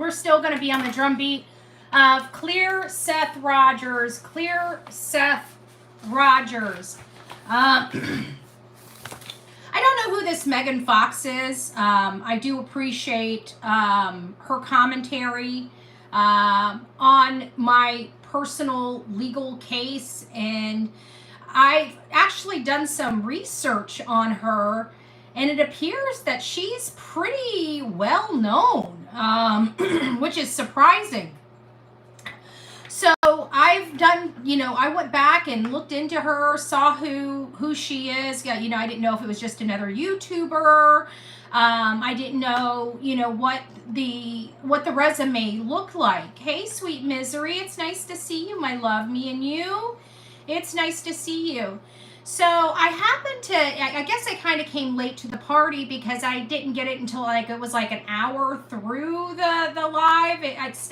we're still going to be on the drumbeat of Clear Seth Rogers. Clear Seth Rogers. I don't know who this Megan Fox is. I do appreciate her commentary on my personal legal case, and I've actually done some research on her, and it appears that she's pretty well known, which is surprising. So I've done, I went back and looked into her, saw who she is. I didn't know if it was just another YouTuber. I didn't know, what the resume looked like. Hey, sweet misery, it's nice to see you, my love. Me and you, it's nice to see you. So I happened to, I guess I kind of came late to the party because I didn't get it until it was like an hour through the live.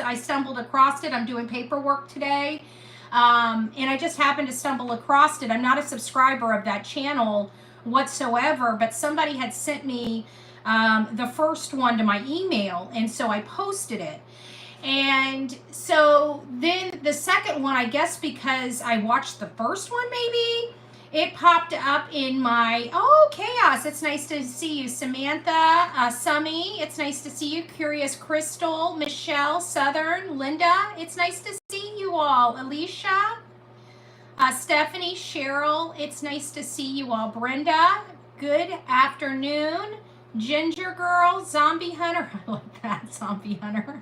I stumbled across it. I'm doing paperwork today. And I just happened to stumble across it. I'm not a subscriber of that channel whatsoever, but somebody had sent me the first one to my email, and so I posted it. And so then the second one, I guess because I watched the first one, maybe it popped up in my, Chaos, it's nice to see you. Samantha, Summy, it's nice to see you. Curious Crystal, Michelle, Southern, Linda, it's nice to see you all. Alicia, Stephanie, Cheryl, it's nice to see you all. Brenda, good afternoon. Ginger Girl, Zombie Hunter, I like that, Zombie Hunter.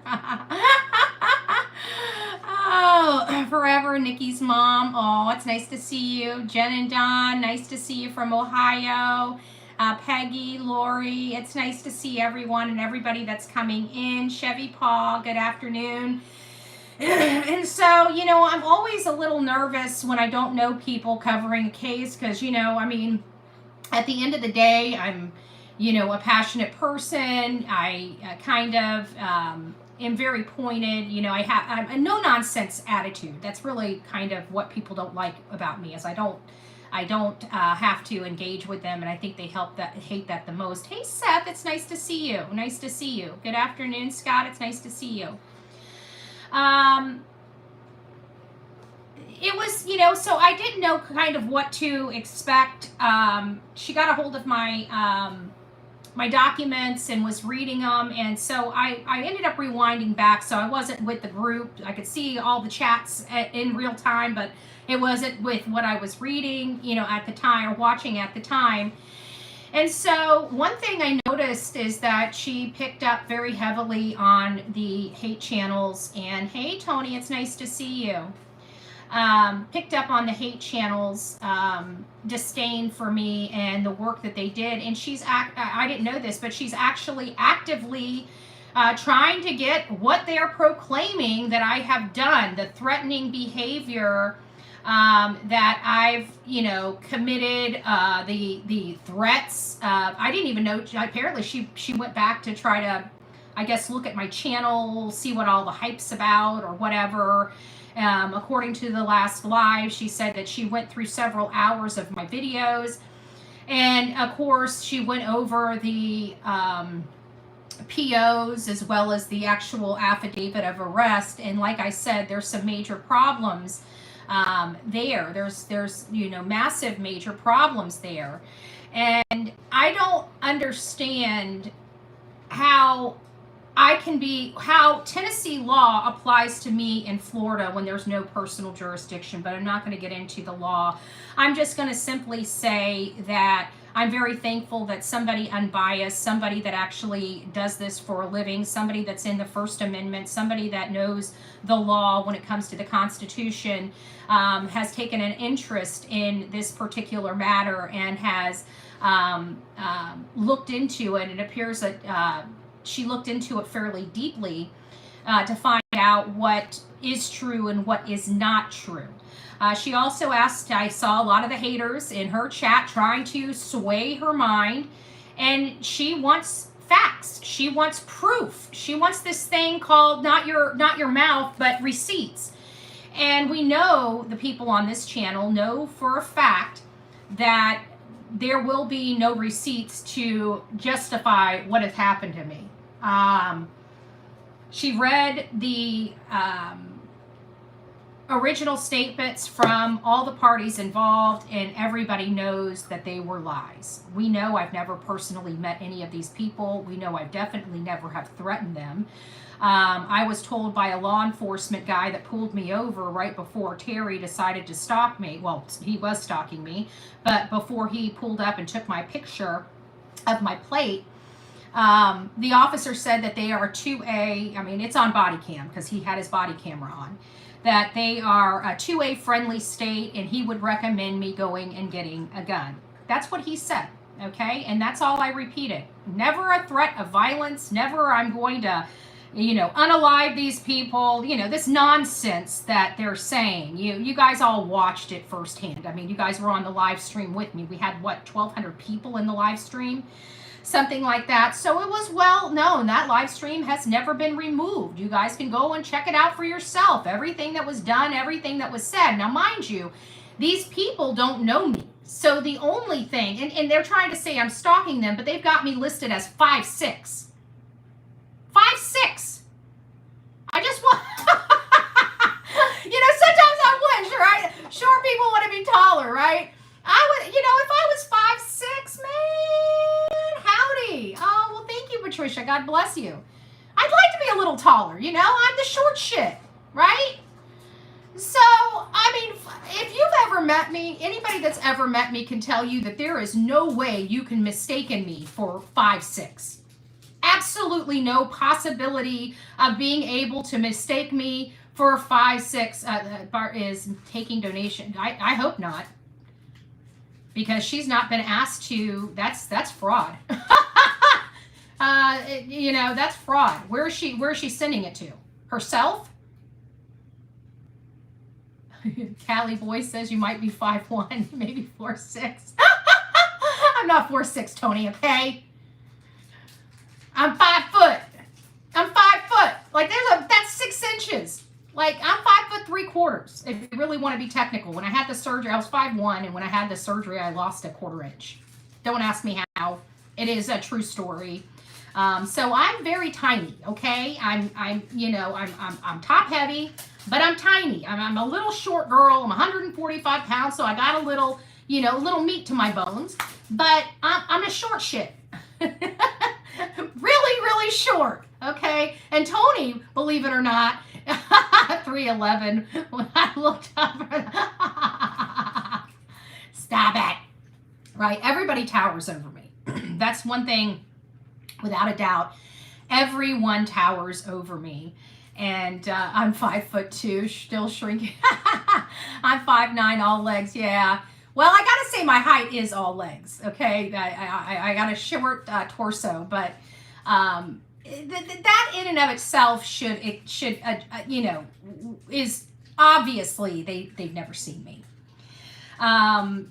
Oh, forever, Nikki's mom. Oh, it's nice to see you. Jen and Don, nice to see you from Ohio. Peggy, Lori, it's nice to see everyone and everybody that's coming in. Chevy Paul, good afternoon. And so, I'm always a little nervous when I don't know people covering a case because, at the end of the day, I'm, a passionate person. I kind of am very pointed. I have a no-nonsense attitude. That's really kind of what people don't like about me, is I don't have to engage with them, and I think they hate that the most. Hey, Seth, it's nice to see you. Nice to see you. Good afternoon, Scott. It's nice to see you. It was, so I didn't know kind of what to expect. She got a hold of my my documents and was reading them, and so I ended up rewinding back, so I wasn't with the group. I could see all the chats in real time, but it wasn't with what I was reading, at the time, or watching at the time. And so one thing I noticed is that she picked up very heavily on the hate channels, and hey, Tony, it's nice to see you. Picked up on the hate channels, disdain for me and the work that they did. And I didn't know this, but she's actually actively trying to get what they are proclaiming that I have done, the threatening behavior that I've, committed, the threats. I didn't even know, apparently she went back to try to, I guess, look at my channel, see what all the hype's about or whatever. According to the last live, she said that she went through several hours of my videos. And of course, she went over the POs as well as the actual affidavit of arrest. And like I said, there's some major problems there. There's massive major problems there. And I don't understand how Tennessee law applies to me in Florida when there's no personal jurisdiction, but I'm not going to get into the law. I'm just going to simply say that I'm very thankful that somebody unbiased, somebody that actually does this for a living, somebody that's in the First Amendment, somebody that knows the law when it comes to the Constitution, has taken an interest in this particular matter and has looked into it. It appears that she looked into it fairly deeply to find out what is true and what is not true. She also asked, I saw a lot of the haters in her chat trying to sway her mind, and she wants facts. She wants proof. She wants this thing called not your mouth, but receipts. And we know, the people on this channel know for a fact that there will be no receipts to justify what has happened to me. I don't understand how, Tennessee law applies to me in Florida when there's no personal jurisdiction, but I'm not going to get into the law. I'm just going to simply say that I'm very thankful that somebody unbiased, somebody that actually does this for a living, somebody that knows the law when it comes to the Constitution, has taken an interest in this particular matter and has looked into it. It appears that She looked into it fairly deeply to find out what is true and what is not true. She also asked, I saw a lot of the haters in her chat trying to sway her mind, and she wants facts. She wants this thing called not your mouth, but receipts. And we know, the people on this channel know for a fact that there will be no receipts to justify what has happened to me. She read the original statements from all the parties involved, and everybody knows that they were lies. We know I've never personally met any of these people. We know I definitely never have threatened them. I was told by a law enforcement guy that pulled me over right before Terry decided to stalk me. Well, he was stalking me, but before he pulled up and took my picture of my plate, the officer said that they are 2A. I mean, it's on body cam because he had his body camera on. That they are a 2A friendly state, and he would recommend me going and getting a gun. That's what he said, okay? And that's all I repeated. Never a threat of violence, never I'm going to, unalive these people, this nonsense that they're saying. You guys all watched it firsthand. I mean, you guys were on the live stream with me. We had, 1,200 people in the live stream? Something like that. So it was well known. That live stream has never been removed. You guys can go and check it out for yourself. Everything that was done, everything that was said. Now, mind you, these people don't know me. So the only thing, and they're trying to say I'm stalking them, but they've got me listed as 5'6". 5'6". I just want, sometimes I wish, right? Short people want to be taller, right? I would, if I was 5'6", man, howdy. Oh, well, thank you, Patricia. God bless you. I'd like to be a little taller, I'm the short shit, right? So, I mean, if you've ever met me, anybody that's ever met me can tell you that there is no way you can mistaken me for 5'6". Absolutely no possibility of being able to mistake me for 5'6". Bart is taking donation. I hope not. Because she's not been asked to, that's fraud. That's fraud. Where is she sending it to? Herself? Callie Boy says you might be 5'1", maybe 4'6". I'm not 4'6", Tony, okay? I'm 5 foot. I'm 5 foot. Like that's 6 inches. Like, I'm 5'3". If you really want to be technical. When I had the surgery, I was 5'1", and when I had the surgery, I lost a 1/4 inch. Don't ask me how. It is a true story. So I'm very tiny. Okay, I'm top heavy, but I'm tiny. I'm a little short girl. I'm 145 pounds, so I got a little meat to my bones. But I'm a short shit. Really, really short. Okay, and Tony, believe it or not, 3'11" when I looked up. Stop it. Right? Everybody towers over me. That's one thing, without a doubt. Everyone towers over me. And I'm 5'2", still shrinking. I'm 5'9", all legs. Yeah. Well, I gotta say my height is all legs. Okay, I got a short torso, but that in and of itself is obviously they've never seen me.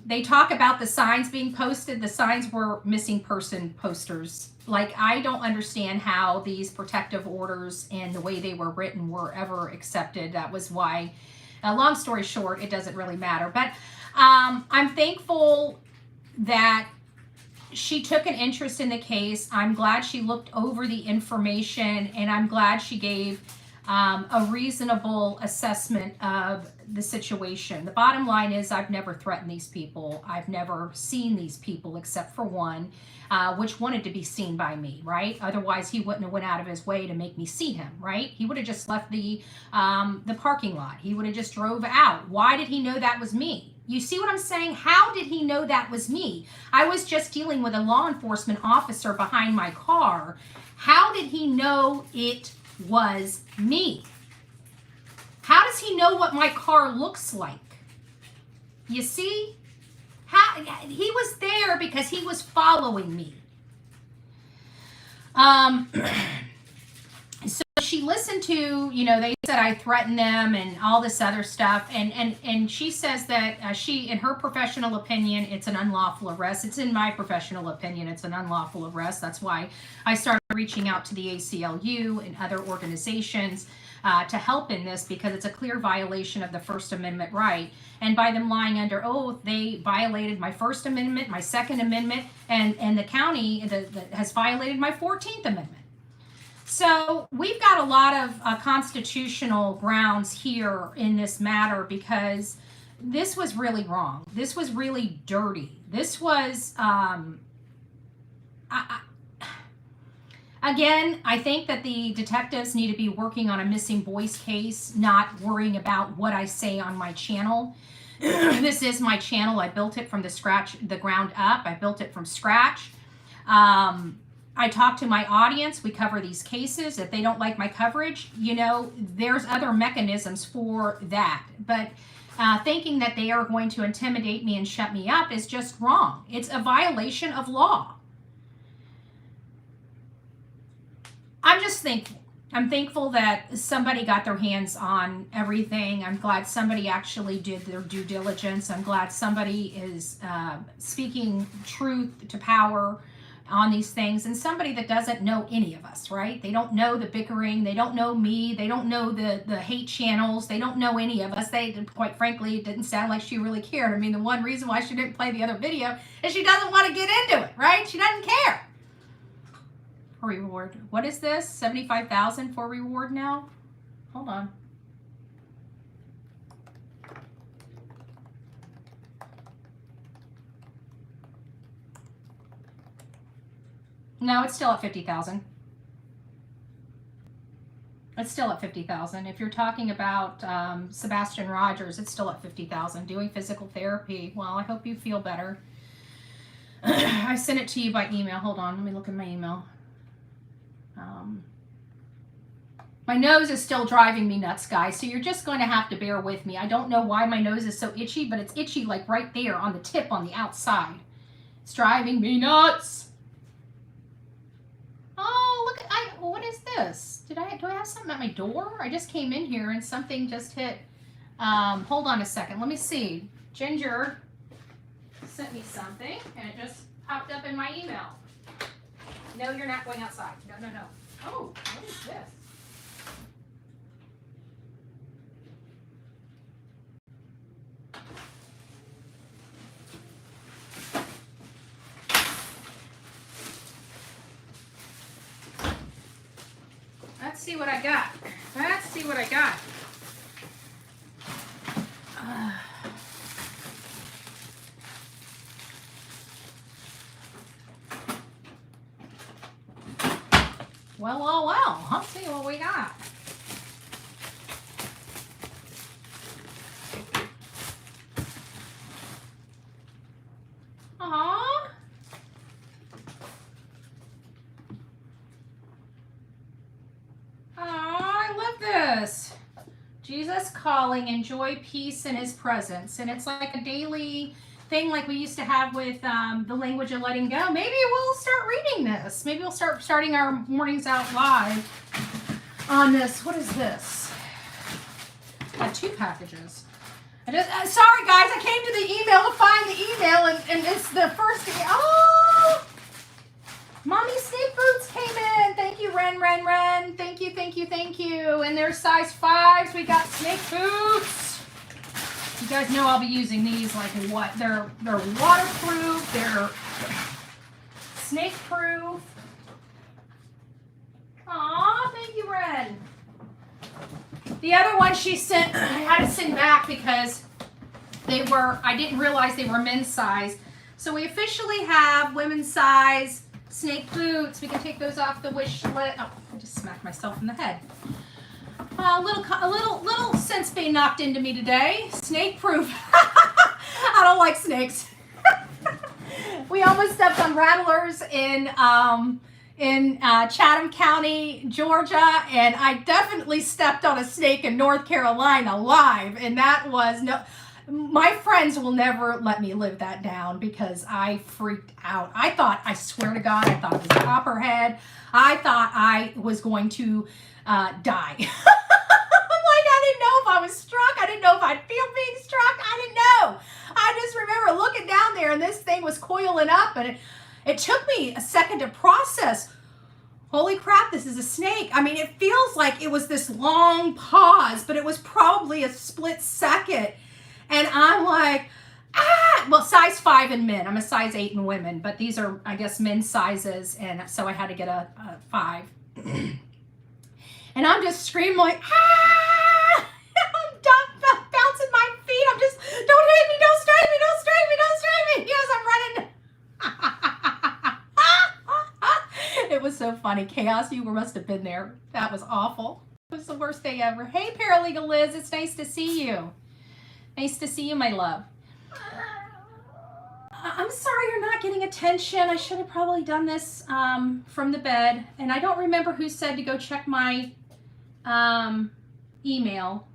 They talk about the signs being posted. The signs were missing person posters. Like, I don't understand how these protective orders and the way they were written were ever accepted. That was why, long story short, it doesn't really matter. But I'm thankful that she took an interest in the case. I'm glad she looked over the information, and I'm glad she gave a reasonable assessment of the situation. The bottom line is I've never threatened these people. I've never seen these people except for one, which wanted to be seen by me, right? Otherwise, he wouldn't have went out of his way to make me see him, right? He would have just left the parking lot. He would have just drove out. Why did he know that was me? You see what I'm saying? How did he know that was me? I was just dealing with a law enforcement officer behind my car. How did he know it was me? How does he know what my car looks like? You see? He was there because he was following me. So she listened to, they said I threatened them and all this other stuff. And she says that in her professional opinion, it's an unlawful arrest. It's in my professional opinion, it's an unlawful arrest. That's why I started reaching out to the ACLU and other organizations to help in this, because it's a clear violation of the First Amendment right. And by them lying under oath, they violated my First Amendment, my Second Amendment, and the county has violated my 14th Amendment. So we've got a lot of constitutional grounds here in this matter because this was really wrong. This was really dirty. This was, again, I think that the detectives need to be working on a missing boys case, not worrying about what I say on my channel. This is my channel. I built it from the ground up. I built it from scratch. I talk to my audience. We cover these cases. If they don't like my coverage, you know, there's other mechanisms for that. But thinking that they are going to intimidate me and shut me up is just wrong. It's a violation of law. I'm just thankful. I'm thankful that somebody got their hands on everything. I'm glad somebody actually did their due diligence. I'm glad somebody is speaking truth to power on these things, and somebody that doesn't know any of us, right? They don't know the bickering. They don't know me. They don't know the hate channels. They don't know any of us. They, quite frankly, it didn't sound like she really cared. I mean, the one reason why she didn't play the other video is she doesn't want to get into it, right? She doesn't care. Reward. What is this? 75,000 for reward now? Hold on. No, it's still at 50,000. It's still at 50,000. If you're talking about Sebastian Rogers, it's still at 50,000. Doing physical therapy. Well, I hope you feel better. I sent it to you by email. Hold on. Let me look at my email. My nose is still driving me nuts, guys, so you're just going to have to bear with me. I don't know why my nose is so itchy, but it's itchy like right there on the tip on the outside. It's driving me nuts. Oh, look, what is this? Do I have something at my door? I just came in here and something just hit. Hold on a second. Let me see. Ginger sent me something and it just popped up in my email. No, you're not going outside. No. Oh, what is this? Let's see what I got. Let's see what I got. Well. Let's see what we got. Aww. I love this. Jesus calling, enjoy peace in his presence. And it's like a daily thing like we used to have with the language of letting go. Maybe we'll start reading this. Maybe we'll start starting our mornings out live on this. What is this? I got 2 packages. Sorry guys, I came to the email to find the email and it's the first. Oh! Mommy Snake Boots came in. Thank you, Ren. Thank you. And they're size 5s. We got snake boots. You guys know I'll be using these like what? They're waterproof. They're snake proof. Aw, thank you, Ren. The other one she sent, I had to send back because I didn't realize they were men's size. So we officially have women's size snake boots. We can take those off the wish list. Oh, I just smacked myself in the head. A little sense being knocked into me today. Snake proof. I don't like snakes. We almost stepped on rattlers in Chatham County, Georgia, and I definitely stepped on a snake in North Carolina live, and that was no. My friends will never let me live that down because I freaked out. I swear to God, I thought it was a copperhead. I thought I was going to die. I'm like, I didn't know if I was struck. I didn't know if I'd feel being struck. I didn't know. I just remember looking down there and this thing was coiling up, and it took me a second to process. Holy crap, this is a snake. I mean, it feels like it was this long pause, but it was probably a split second. And I'm like, well, size 5 in men. I'm a size 8 in women, but these are, I guess, men's sizes. And so I had to get a 5. And I'm just screaming like, ah! I'm bouncing my feet. I'm just, don't hit me, don't strike me, don't strike me, don't strike me. Yes, I'm running. It was so funny. Chaos, you must have been there. That was awful. It was the worst day ever. Hey, Paralegal Liz, it's nice to see you. Nice to see you, my love. I'm sorry you're not getting attention. I should have probably done this from the bed. And I don't remember who said to go check my email.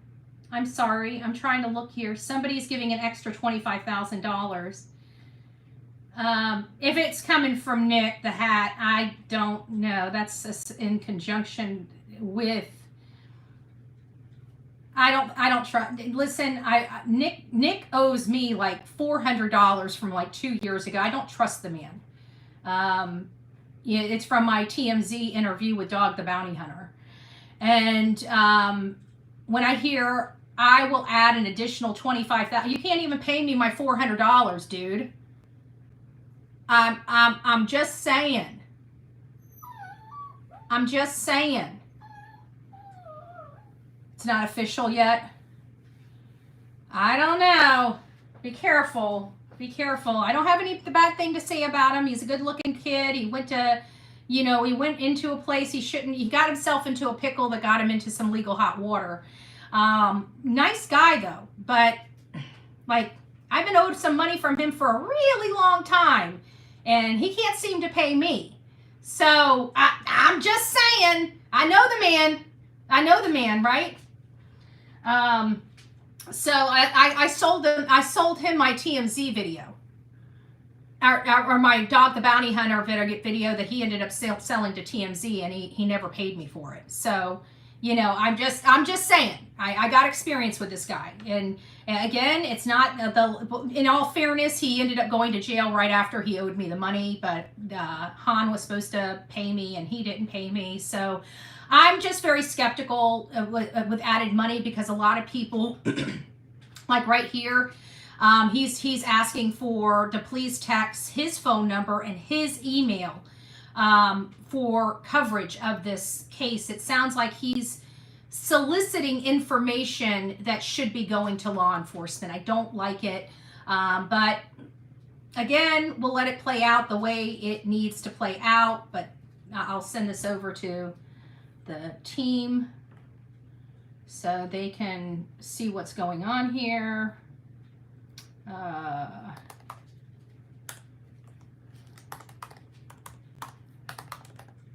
I'm sorry. I'm trying to look here. Somebody's giving an extra $25,000. If it's coming from Nick the Hat, I don't know. That's in conjunction with. I don't trust. Listen, Nick owes me like $400 from like 2 years ago. I don't trust the man. It's from my TMZ interview with Dog the Bounty Hunter. And when I hear I will add an additional $25,000, you can't even pay me my $400, dude. I'm just saying. I'm just saying. It's not official yet. I don't know. Be careful. Be careful. I don't have any bad thing to say about him. He's a good-looking kid. He went to, he went into a place he shouldn't. He got himself into a pickle that got him into some legal hot water. Nice guy though, but like I've been owed some money from him for a really long time, and he can't seem to pay me. So I'm just saying. I know the man. I know the man, right? So I sold him my TMZ video, or my Dog the Bounty Hunter video that he ended up selling to TMZ, and he never paid me for it. So, I'm just saying, I got experience with this guy, and again, it's not in all fairness, he ended up going to jail right after he owed me the money, but Han was supposed to pay me, and he didn't pay me, so. I'm just very skeptical with added money, because a lot of people, like right here, he's asking to please text his phone number and his email for coverage of this case. It sounds like he's soliciting information that should be going to law enforcement. I don't like it, but again, we'll let it play out the way it needs to play out, but I'll send this over to the team so they can see what's going on here.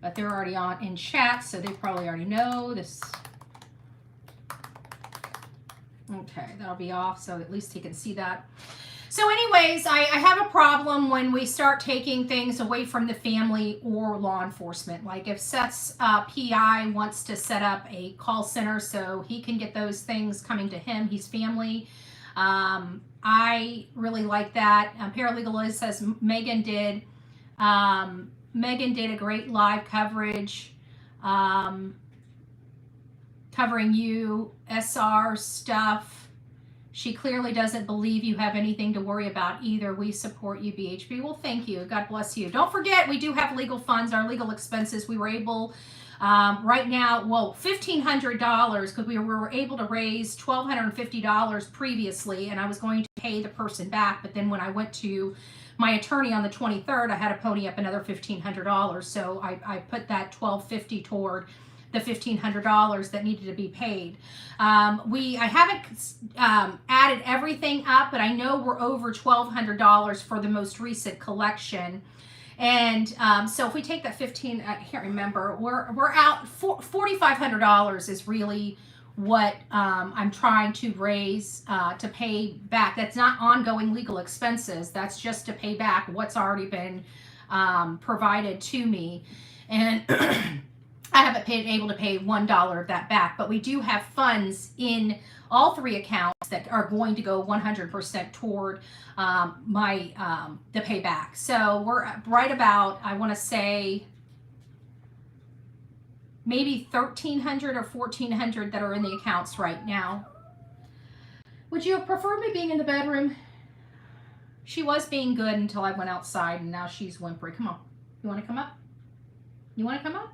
But they're already in chat, so they probably already know this. Okay, that'll be off, so at least he can see that. So anyways, I have a problem when we start taking things away from the family or law enforcement. Like if Seth's PI wants to set up a call center so he can get those things coming to him, he's family. I really like that. Paralegal Liz says Megan did a great live coverage covering you, SR stuff. She clearly doesn't believe you have anything to worry about either. We support you, BHB. Well, thank you. God bless you. Don't forget, we do have legal funds, our legal expenses. We were able, right now, $1,500, because we were able to raise $1,250 previously, and I was going to pay the person back. But then when I went to my attorney on the 23rd, I had to pony up another $1,500. So I put that $1,250 toward the $1,500 that needed to be paid. I haven't added everything up, but I know we're over $1,200 for the most recent collection. And so if we take that I can't remember, we're out $4,500 is really what I'm trying to raise to pay back. That's not ongoing legal expenses. That's just to pay back what's already been provided to me. And I haven't been able to pay $1 of that back, but we do have funds in all three accounts that are going to go 100% toward the payback. So we're right about, I want to say, maybe $1,300 or $1,400 that are in the accounts right now. Would you have preferred me being in the bedroom? She was being good until I went outside, and now she's whimpering. Come on. You want to come up? You want to come up?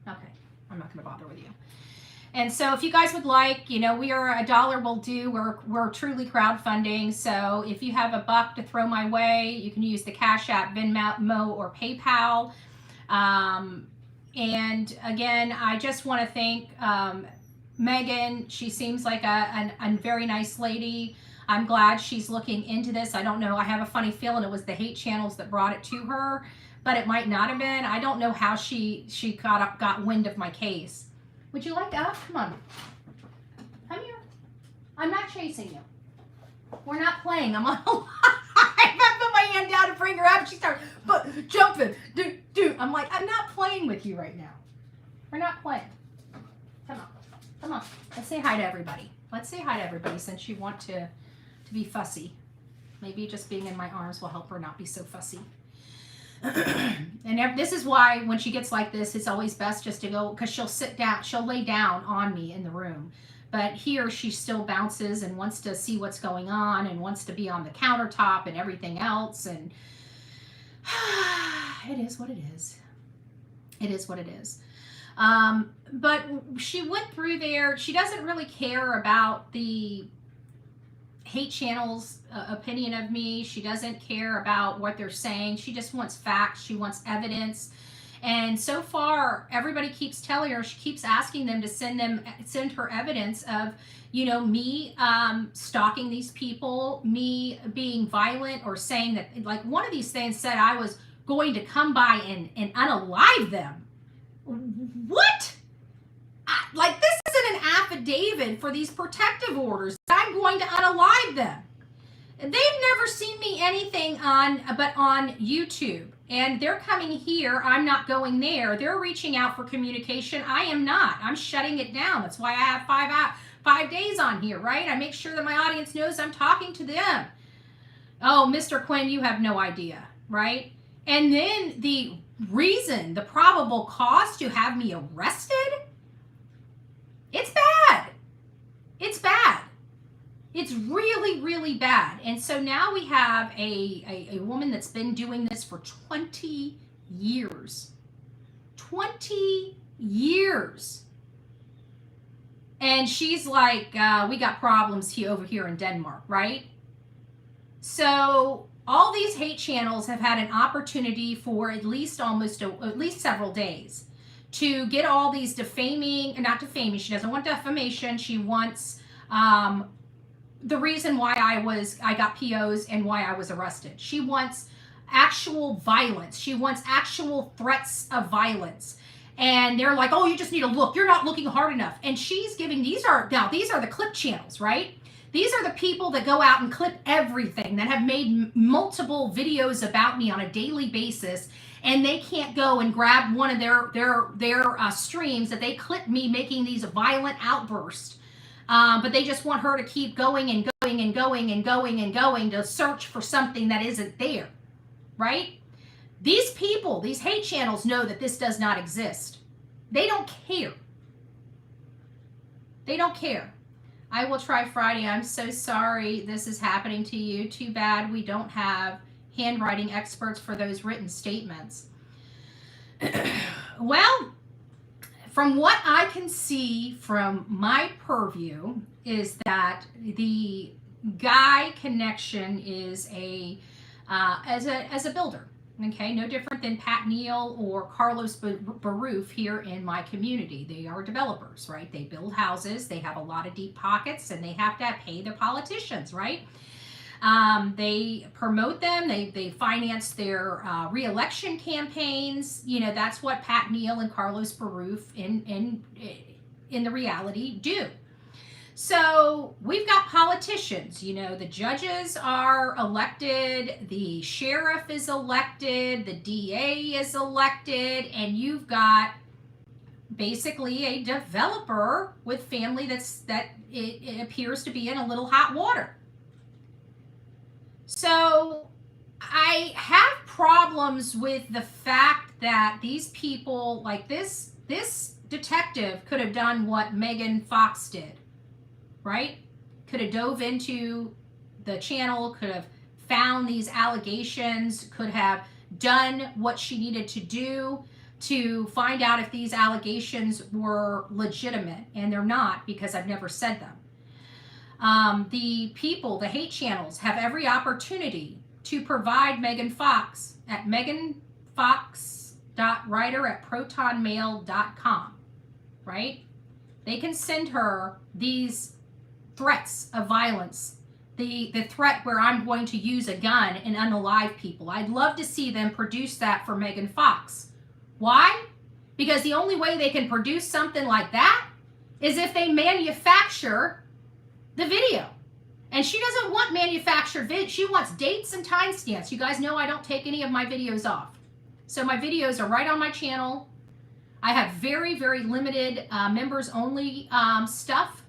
Okay. I'm not going to bother with you. And so if you guys would like, you know, we are $1 will do. We're truly crowdfunding. So if you have $1 to throw my way, you can use the Cash App, Venmo, or PayPal. And again, I just want to thank Megan. She seems like a very nice lady. I'm glad she's looking into this. I don't know. I have a funny feeling it was the hate channels that brought it to her, but it might not have been. I don't know how she got wind of my case. Would you like up? Come on. Come here. I'm not chasing you. We're not playing. I'm on a live. I put my hand down to bring her up. She starts jumping. Dude. I'm like, I'm not playing with you right now. We're not playing. Come on. Come on. Let's say hi to everybody. Let's say hi to everybody since you want to be fussy. Maybe just being in my arms will help her not be so fussy. And this is why when she gets like this, it's always best just to go, because she'll sit down, she'll lay down on me in the room. But here she still bounces and wants to see what's going on and wants to be on the countertop and everything else. And it is what it is. It is what it is. But she went through there. She doesn't really care about the hate channel's opinion of me. She doesn't care about what they're saying. She just wants facts. She wants evidence. And so far, everybody keeps telling her, she keeps asking them to send her evidence of, you know, me stalking these people, me being violent, or saying that, like, one of these things said I was going to come by and unalive them. What? Like, this isn't an affidavit for these protective orders. I'm going to unalive them. They've never seen me anything but on YouTube. And they're coming here. I'm not going there. They're reaching out for communication. I am not. I'm shutting it down. That's why I have 5 days on here, right? I make sure that my audience knows I'm talking to them. Oh, Mr. Quinn, you have no idea, right? And then the reason, the probable cause to have me arrested, it's bad. It's bad. It's really, really bad. And so now we have a woman that's been doing this for 20 years. 20 years. And she's like, we got problems over here in Denmark, right? So all these hate channels have had an opportunity for at least several days to get all these not defaming, she doesn't want defamation, she wants the reason why I got POs and why I was arrested. She wants actual violence. She wants actual threats of violence. And they're like, oh, you just need to look. You're not looking hard enough. And she's giving, these are the clip channels, right? These are the people that go out and clip everything, that have made multiple videos about me on a daily basis. And they can't go and grab one of their streams that they clip me making these violent outbursts. But they just want her to keep going and going and going and going and going to search for something that isn't there, right? These people, these hate channels know that this does not exist. They don't care. They don't care. I will try Friday. I'm so sorry this is happening to you. Too bad we don't have handwriting experts for those written statements. Well, from what I can see from my purview is that the Guy connection is as a builder. Okay, no different than Pat Neal or Carlos Baroof here in my community. They are developers, right? They build houses, they have a lot of deep pockets, and they have to pay their politicians, right? They promote them, they finance their re-election campaigns. You know, that's what Pat Neal and Carlos Baroof in the reality do. So we've got politicians, you know, the judges are elected, the sheriff is elected, the DA is elected, and you've got basically a developer with family that it appears to be in a little hot water. So I have problems with the fact that these people, like this detective could have done what Megan Fox did. Right? Could have dove into the channel, could have found these allegations, could have done what she needed to do. to find out if these allegations were legitimate, and they're not, because I've never said them. The people, the hate channels, have every opportunity to provide Megan Fox at meganfox.writer@protonmail.com, right? They can send her these threats of violence, the threat where I'm going to use a gun and unalive people. I'd love to see them produce that for Megan Fox. Why? Because the only way they can produce something like that is if they manufacture the video. And she doesn't want manufactured vid. She wants dates and timestamps. You guys know I don't take any of my videos off. So my videos are right on my channel. I have very, very limited members only stuff.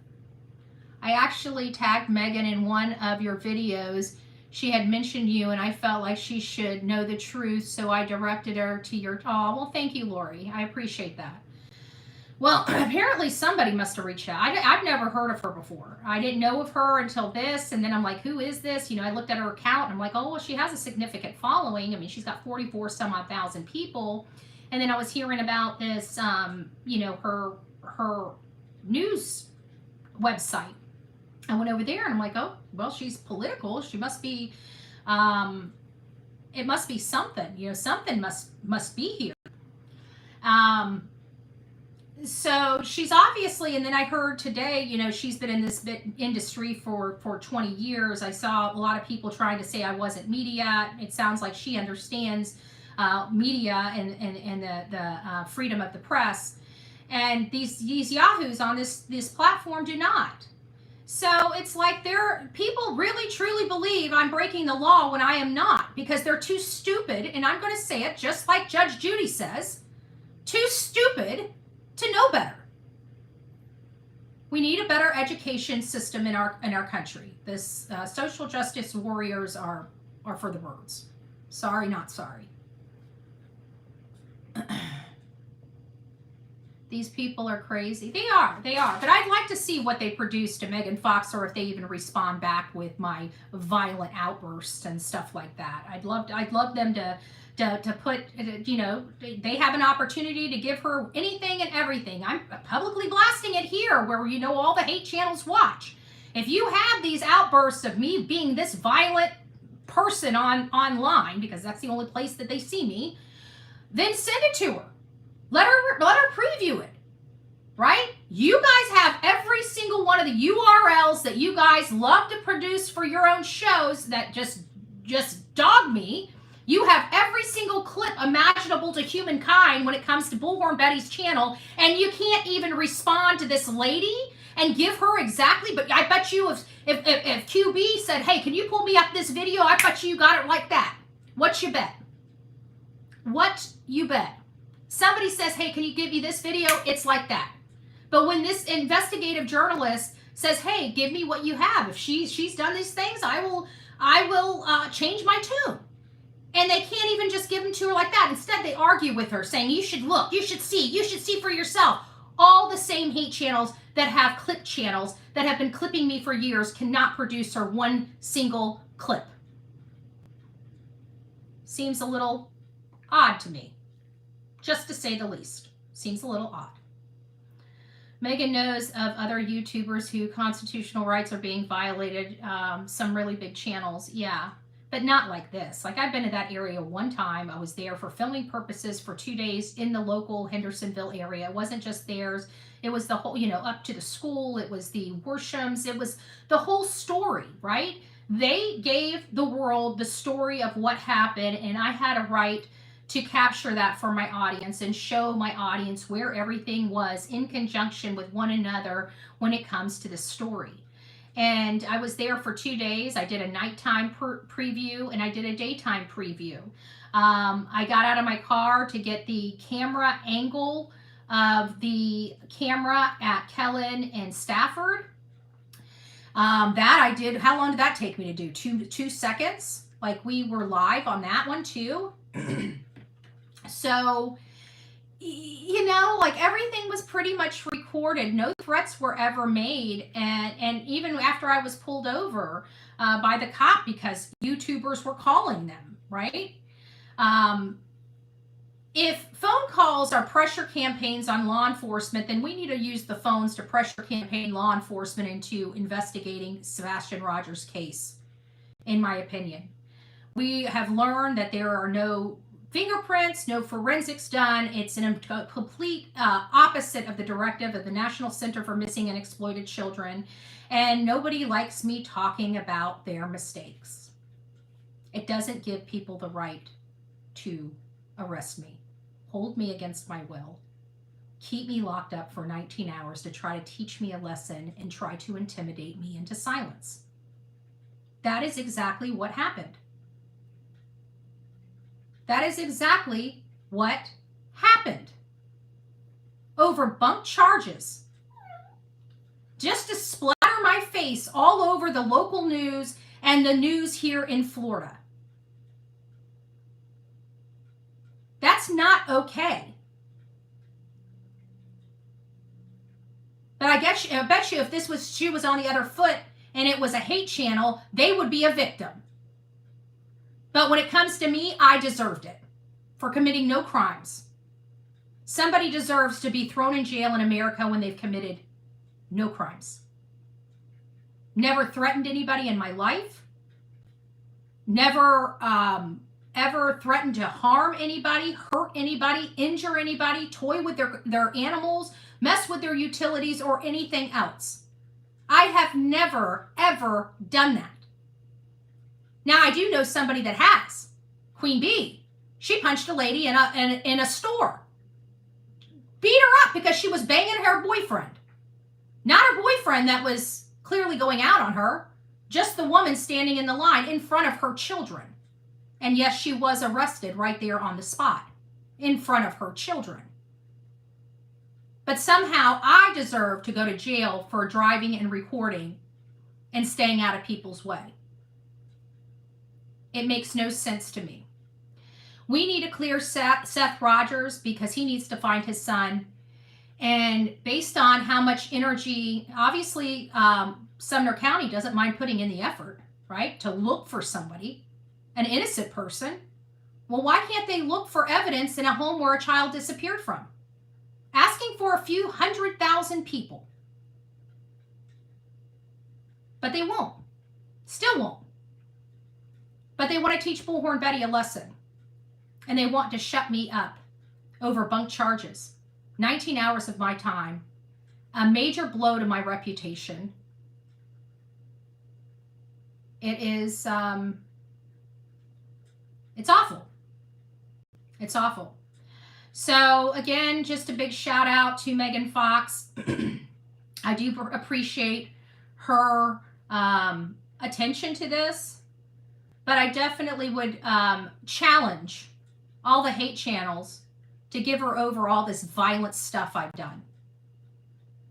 I actually tagged Megan in one of your videos. She had mentioned you, and I felt like she should know the truth, so I directed her to your... Oh, well, thank you, Lori. I appreciate that. Well, apparently somebody must have reached out. I've never heard of her before. I didn't know of her until this, and then I'm like, who is this? You know, I looked at her account, and I'm like, oh, well, she has a significant following. I mean, she's got 44 some odd thousand people. And then I was hearing about this, you know, her news website. I went over there, and I'm like, oh, well, she's political. She must be, it must be something. You know, something must be here. So she's obviously, and then I heard today, you know, she's been in this industry for 20 years. I saw a lot of people trying to say I wasn't media. It sounds like she understands media and the freedom of the press. And these yahoos on this platform do not. So it's like people really truly believe I'm breaking the law when I am not, because they're too stupid, and I'm going to say it just like Judge Judy says, too stupid to know better. We need a better education system in our country. This social justice warriors are for the birds. Sorry, not sorry. These people are crazy. They are. But I'd like to see what they produce to Megan Fox, or if they even respond back with my violent outbursts and stuff like that. I'd love them to put, you know, they have an opportunity to give her anything and everything. I'm publicly blasting it here where, you know, all the hate channels watch. If you have these outbursts of me being this violent person online, because that's the only place that they see me, then send it to her. Let her preview it, right? You guys have every single one of the URLs that you guys love to produce for your own shows that just dog me. You have every single clip imaginable to humankind when it comes to Bullhorn Betty's channel, and you can't even respond to this lady and give her exactly, but I bet you if QB said, hey, can you pull me up this video? I bet you got it like that. What you bet? What you bet? Somebody says, hey, can you give me this video? It's like that. But when this investigative journalist says, hey, give me what you have. If she's done these things, I will change my tune. And they can't even just give them to her like that. Instead, they argue with her, saying, you should look, you should see for yourself. All the same hate channels that have clip channels that have been clipping me for years cannot produce her one single clip. Seems a little odd to me, just to say the least. Seems a little odd. Megan knows of other YouTubers who constitutional rights are being violated, some really big channels, yeah. But not like this. Like, I've been to that area one time. I was there for filming purposes for 2 days in the local Hendersonville area. It wasn't just theirs. It was the whole, you know, up to the school. It was the Worshams. It was the whole story, right? They gave the world the story of what happened, and I had a right to capture that for my audience and show my audience where everything was in conjunction with one another when it comes to the story. And I was there for 2 days. I did a nighttime preview and I did a daytime preview. I got out of my car to get the camera angle of the camera at Kellen and Stafford. That I did. How long did that take me to do? Two seconds? Like, we were live on that one too. So, you know, like, everything was pretty much recorded. No threats were ever made. And even after I was pulled over by the cop, because YouTubers were calling them, right? If phone calls are pressure campaigns on law enforcement, then we need to use the phones to pressure campaign law enforcement into investigating Sebastian Rogers' case, in my opinion. We have learned that there are no fingerprints, no forensics done. It's a complete opposite of the directive of the National Center for Missing and Exploited Children, and nobody likes me talking about their mistakes. It doesn't give people the right to arrest me, hold me against my will, keep me locked up for 19 hours to try to teach me a lesson and try to intimidate me into silence. That is exactly what happened. That is exactly what happened. Over bunk charges. Just to splatter my face all over the local news and the news here in Florida. That's not okay. But I bet you if she was on the other foot and it was a hate channel, they would be a victim. But when it comes to me, I deserved it for committing no crimes. Somebody deserves to be thrown in jail in America when they've committed no crimes. Never threatened anybody in my life. Never ever threatened to harm anybody, hurt anybody, injure anybody, toy with their animals, mess with their utilities, or anything else. I have never, ever done that. Now, I do know somebody that has. Queen Bee. She punched a lady in a store. Beat her up because she was banging her boyfriend. Not her boyfriend that was clearly going out on her. Just the woman standing in the line in front of her children. And yes, she was arrested right there on the spot in front of her children. But somehow I deserve to go to jail for driving and recording and staying out of people's way. It makes no sense to me. We need to clear Seth Rogers because he needs to find his son. And based on how much energy, obviously, Sumner County doesn't mind putting in the effort, right, to look for somebody, an innocent person. Well, why can't they look for evidence in a home where a child disappeared from? Asking for a few 100,000 people. But they won't. Still won't. But they want to teach Bullhorn Betty a lesson. And they want to shut me up over bunk charges. 19 hours of my time. A major blow to my reputation. It is, it's awful. It's awful. So again, just a big shout out to Megan Fox. I do appreciate her attention to this, but I definitely would challenge all the hate channels to give her over all this violent stuff I've done.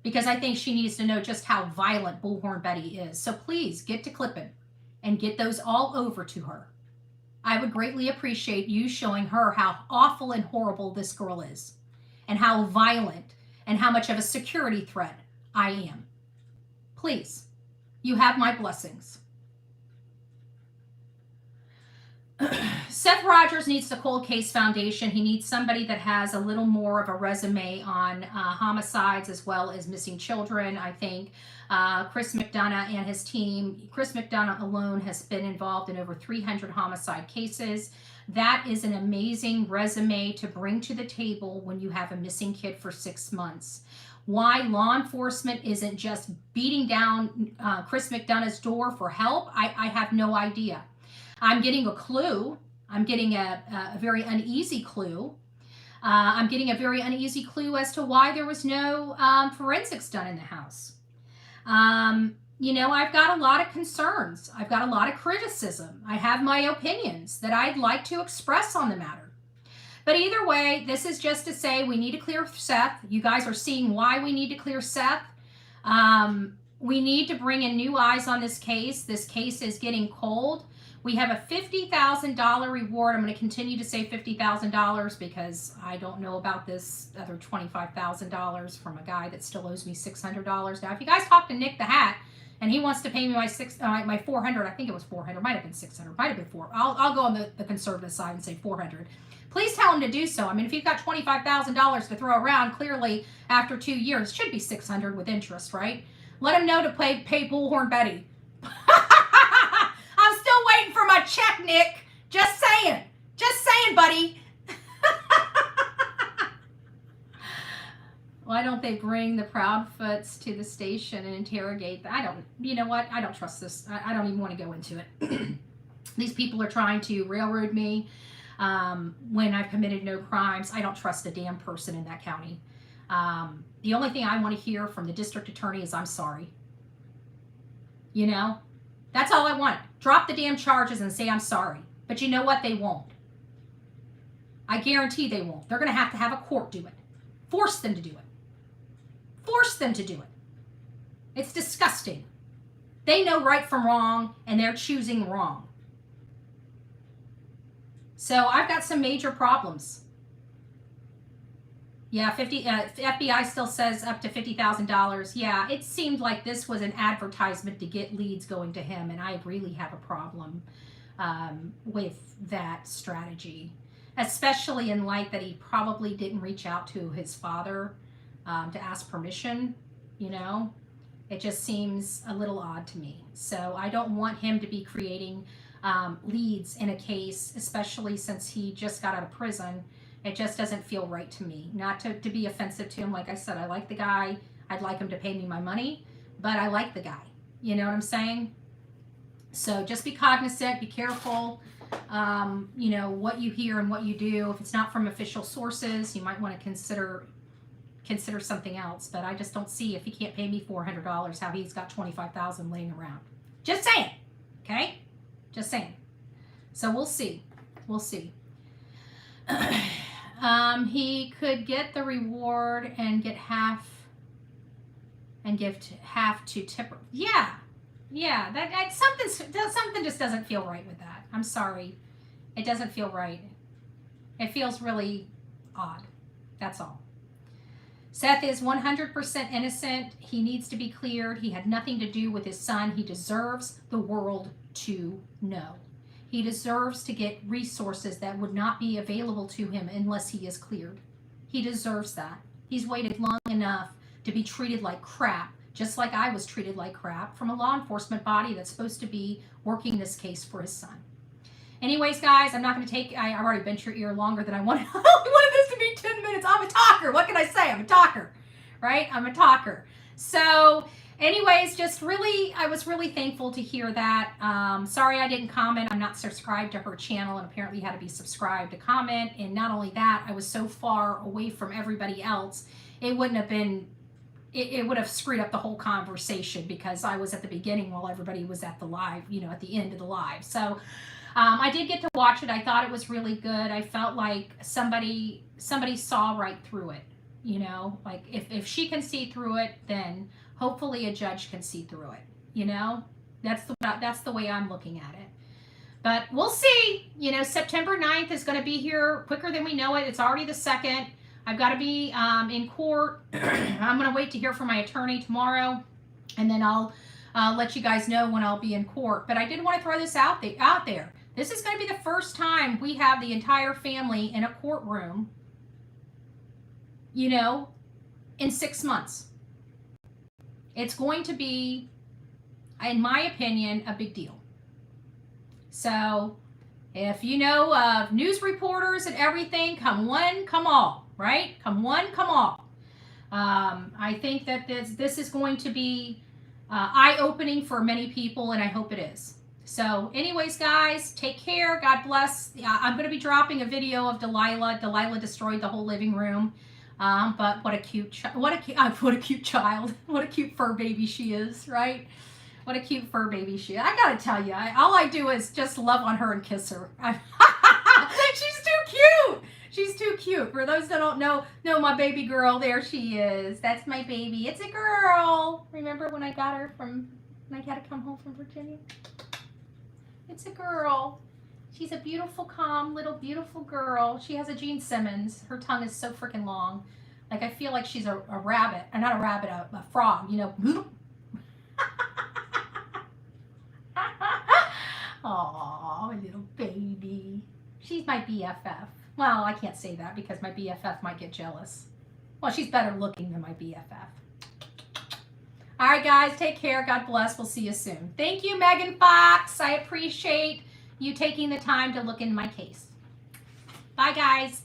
Because I think she needs to know just how violent Bullhorn Betty is. So please get to clipping and get those all over to her. I would greatly appreciate you showing her how awful and horrible this girl is and how violent and how much of a security threat I am. Please, you have my blessings. Seth Rogers needs the Cold Case Foundation. He needs somebody that has a little more of a resume on homicides as well as missing children. I think Chris McDonough and his team, Chris McDonough alone has been involved in over 300 homicide cases. That is an amazing resume to bring to the table when you have a missing kid for 6 months. Why law enforcement isn't just beating down Chris McDonough's door for help, I have no idea. I'm getting a clue. I'm getting a very uneasy clue. I'm getting a very uneasy clue as to why there was no forensics done in the house. You know, I've got a lot of concerns. I've got a lot of criticism. I have my opinions that I'd like to express on the matter. But either way, this is just to say we need to clear Seth. You guys are seeing why we need to clear Seth. We need to bring in new eyes on this case. This case is getting cold. We have a $50,000 reward. I'm going to continue to say $50,000 because I don't know about this other $25,000 from a guy that still owes me $600. Now, if you guys talk to Nick the Hat and he wants to pay me my $400, I think it was $400, might have been $600, might have been $400. I'll go on the conservative side and say $400. please tell him to do so. I mean, if you've got $25,000 to throw around, clearly after 2 years, it should be $600 with interest, right? Let him know to pay Bullhorn Betty. I'm still waiting for my check, Nick. Just saying. Just saying, buddy. Why don't they bring the Proudfoots to the station and interrogate them? You know what? I don't trust this. I don't even want to go into it. These people are trying to railroad me when I've committed no crimes. I don't trust a damn person in that county. The only thing I want to hear from the district attorney is, I'm sorry. You know? That's all I want. Drop the damn charges and say I'm sorry. But you know what? They won't. I guarantee they won't. They're going to have a court do it. Force them to do it. Force them to do it. It's disgusting. They know right from wrong, and they're choosing wrong. So I've got some major problems. Yeah, FBI still says up to $50,000. Yeah, it seemed like this was an advertisement to get leads going to him, and I really have a problem with that strategy, especially in light that he probably didn't reach out to his father to ask permission. You know, it just seems a little odd to me. So I don't want him to be creating leads in a case, especially since he just got out of prison. It just doesn't feel right to me. Not to be offensive to him. Like I said, I like the guy. I'd like him to pay me my money, but I like the guy. You know what I'm saying? So just be cognizant, be careful, you know, what you hear and what you do. If it's not from official sources, you might want to consider something else. But I just don't see, if he can't pay me $400, how he's got $25,000 laying around. Just saying. Okay? Just saying. So we'll see. We'll see. He could get the reward and get half and give half to tipper. Yeah. Yeah, that something just doesn't feel right with that. I'm sorry. It doesn't feel right. It feels really odd. That's all. Seth is 100% innocent. He needs to be cleared. He had nothing to do with his son. He deserves the world to know. He deserves to get resources that would not be available to him unless he is cleared. He deserves that. He's waited long enough to be treated like crap, just like I was treated like crap from a law enforcement body that's supposed to be working this case for his son. Anyways, guys, I'm not going to take, I've already bent your ear longer than I wanted. I only wanted this to be 10 minutes. I'm a talker. What can I say? I'm a talker, right? I'm a talker. So anyways, just really, I was really thankful to hear that. Sorry I didn't comment. I'm not subscribed to her channel, and apparently you had to be subscribed to comment. And not only that, I was so far away from everybody else, it wouldn't have been, it would have screwed up the whole conversation, because I was at the beginning while everybody was at the live, you know, at the end of the live. So I did get to watch it. I thought it was really good. I felt like somebody saw right through it. You know, like if she can see through it, then hopefully a judge can see through it. You know, that's the way I'm looking at it. But we'll see. You know, September 9th is going to be here quicker than we know it. It's already the 2nd. I've got to be in court. I'm going to wait to hear from my attorney tomorrow, and then I'll let you guys know when I'll be in court. But I did want to throw this out there. This is going to be the first time we have the entire family in a courtroom, you know, in 6 months. It's going to be, in my opinion, a big deal. So if you know news reporters and everything, come one, come all, right? Come one, come all. I think that this is going to be eye-opening for many people, and I hope it is. So anyways, guys, take care. God bless. I'm going to be dropping a video of Delilah. Delilah destroyed the whole living room. But what a cute child. What a cute child. What a cute fur baby she is, right? What a cute fur baby she is. I got to tell you, all I do is just love on her and kiss her. She's too cute. She's too cute. For those that don't know my baby girl, there she is. That's my baby. It's a girl. Remember when I got her when I had to come home from Virginia? It's a girl. She's a beautiful, calm, little, beautiful girl. She has a Gene Simmons. Her tongue is so freaking long. Like, I feel like she's a rabbit. Not a rabbit, a frog, you know. Aw, my little baby. She's my BFF. Well, I can't say that because my BFF might get jealous. Well, she's better looking than my BFF. All right, guys, take care. God bless. We'll see you soon. Thank you, Megan Fox. I appreciate you taking the time to look in my case. Bye, guys.